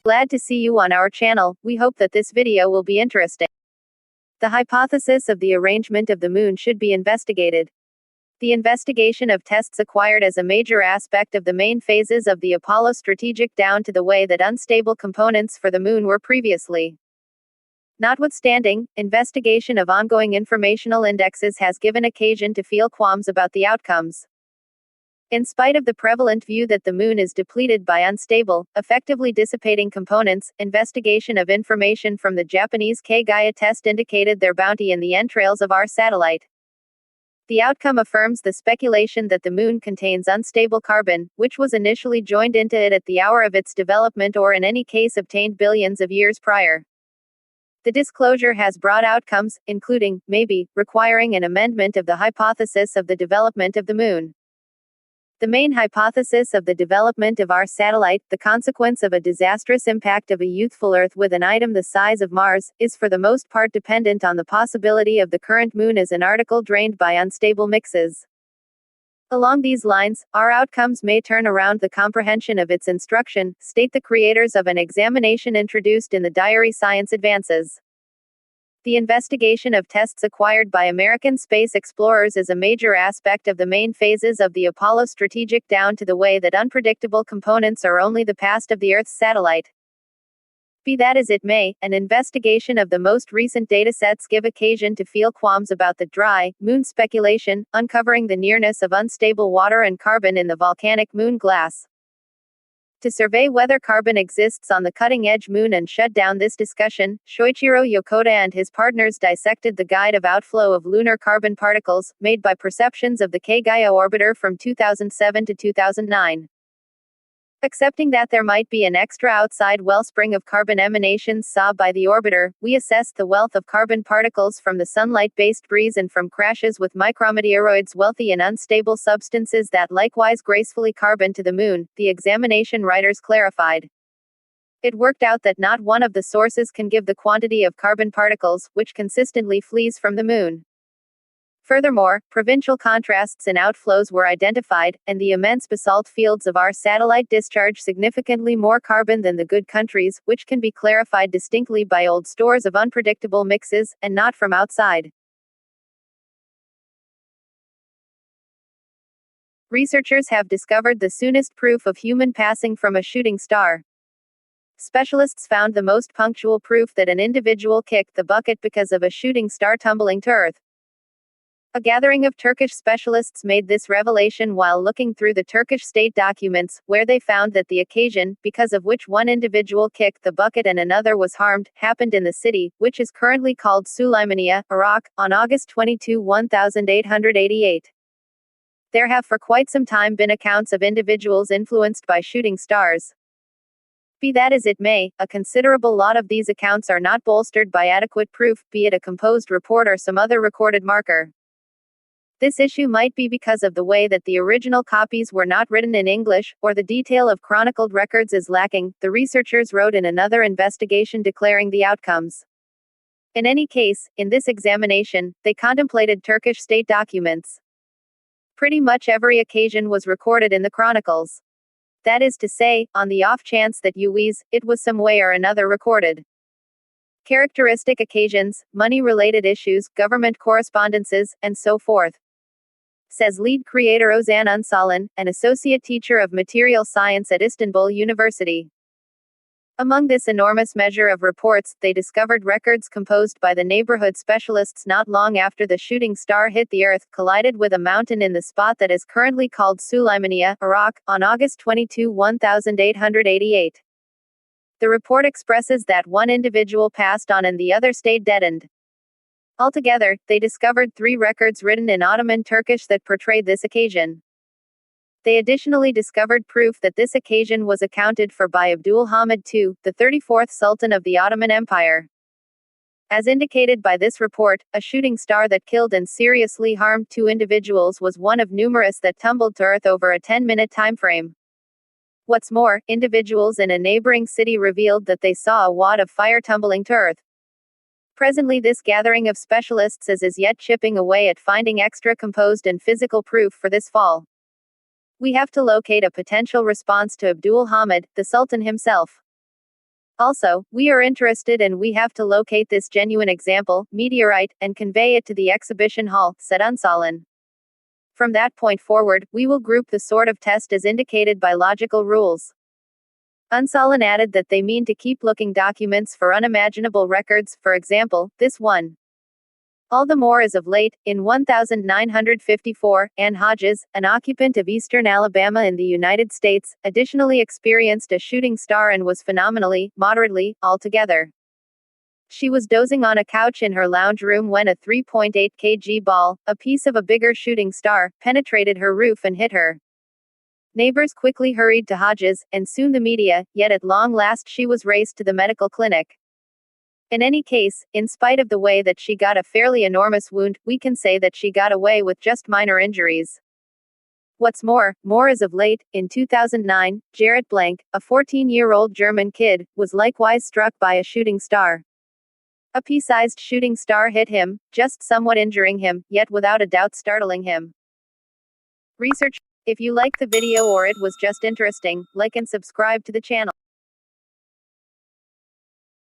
Glad to see you on our channel. We hope that this video will be interesting. The hypothesis of the arrangement of the moon should be investigated. The investigation of tests acquired as a major aspect of the main phases of the Apollo strategic down to the way that unstable components for the moon were previously. Notwithstanding, investigation of ongoing informational indexes has given occasion to feel qualms about the outcomes. In spite of the prevalent view that the moon is depleted by unstable, effectively dissipating components, investigation of information from the Japanese K-Gaia test indicated their bounty in the entrails of our satellite. The outcome affirms the speculation that the moon contains unstable carbon, which was initially joined into it at the hour of its development or in any case obtained billions of years prior. The disclosure has broad outcomes, including, maybe, requiring an amendment of the hypothesis of the development of the moon. The main hypothesis of the development of our satellite, the consequence of a disastrous impact of a youthful Earth with an item the size of Mars, is for the most part dependent on the possibility of the current moon as an article drained by unstable mixes. Along these lines, our outcomes may turn around the comprehension of its instruction, state the creators of an examination introduced in the diary Science Advances. The investigation of tests acquired by American space explorers is a major aspect of the main phases of the Apollo strategic down to the way that unpredictable components are only the past of the Earth's satellite. Be that as it may, an investigation of the most recent datasets give occasion to feel qualms about the dry moon speculation, uncovering the nearness of unstable water and carbon in the volcanic moon glass. To survey whether carbon exists on the cutting-edge moon and shut down this discussion, Shoichiro Yokota and his partners dissected the guide of outflow of lunar carbon particles, made by perceptions of the K-Gaia orbiter from 2007 to 2009. Accepting that there might be an extra outside wellspring of carbon emanations saw by the orbiter, we assessed the wealth of carbon particles from the sunlight-based breeze and from crashes with micrometeoroids wealthy in unstable substances that likewise gracefully carbon to the moon, the examination writers clarified. It worked out that not one of the sources can give the quantity of carbon particles, which consistently flees from the moon. Furthermore, provincial contrasts in outflows were identified, and the immense basalt fields of our satellite discharge significantly more carbon than the good countries, which can be clarified distinctly by old stores of unpredictable mixes, and not from outside. Researchers have discovered the soonest proof of human passing from a shooting star. Specialists found the most punctual proof that an individual kicked the bucket because of a shooting star tumbling to Earth. A gathering of Turkish specialists made this revelation while looking through the Turkish state documents, where they found that the occasion, because of which one individual kicked the bucket and another was harmed, happened in the city, which is currently called Suleimaniya, Iraq, on August 22, 1888. There have for quite some time been accounts of individuals influenced by shooting stars. Be that as it may, a considerable lot of these accounts are not bolstered by adequate proof, be it a composed report or some other recorded marker. This issue might be because of the way that the original copies were not written in English, or the detail of chronicled records is lacking, the researchers wrote in another investigation declaring the outcomes. In any case, in this examination, they contemplated Turkish state documents. Pretty much every occasion was recorded in the chronicles. That is to say, on the off chance that it was some way or another recorded. Characteristic occasions, money-related issues, government correspondences, and so forth. Says lead creator Ozan Unsalan, an associate teacher of material science at Istanbul University. Among this enormous measure of reports, they discovered records composed by the neighborhood specialists not long after the shooting star hit the Earth, collided with a mountain in the spot that is currently called Suleimaniya, Iraq, on August 22, 1888. The report expresses that one individual passed on and the other stayed deadened. Altogether, they discovered 3 records written in Ottoman Turkish that portrayed this occasion. They additionally discovered proof that this occasion was accounted for by Abdul Hamid II, the 34th Sultan of the Ottoman Empire. As indicated by this report, a shooting star that killed and seriously harmed 2 individuals was one of numerous that tumbled to Earth over a 10-minute timeframe. What's more, individuals in a neighboring city revealed that they saw a wad of fire tumbling to Earth. Presently this gathering of specialists is as yet chipping away at finding extra composed and physical proof for this fall. We have to locate a potential response to Abdul Hamid, the Sultan himself. Also, we are interested and we have to locate this genuine example, meteorite, and convey it to the exhibition hall, said Unsalan. From that point forward, we will group the sort of test as indicated by logical rules. Unsalan added that they mean to keep looking documents for unimaginable records, for example, this one. All the more as of late, in 1954, Ann Hodges, an occupant of eastern Alabama in the United States, additionally experienced a shooting star and was phenomenally, moderately, altogether. She was dozing on a couch in her lounge room when a 3.8 kg ball, a piece of a bigger shooting star, penetrated her roof and hit her. Neighbors quickly hurried to Hodges, and soon the media, yet at long last she was raced to the medical clinic. In any case, in spite of the way that she got a fairly enormous wound, we can say that she got away with just minor injuries. What's more as of late, in 2009, Jarrett Blank, a 14-year-old German kid, was likewise struck by a shooting star. A pea-sized shooting star hit him, just somewhat injuring him, yet without a doubt startling him. Research. If you liked the video or it was just interesting, like and subscribe to the channel.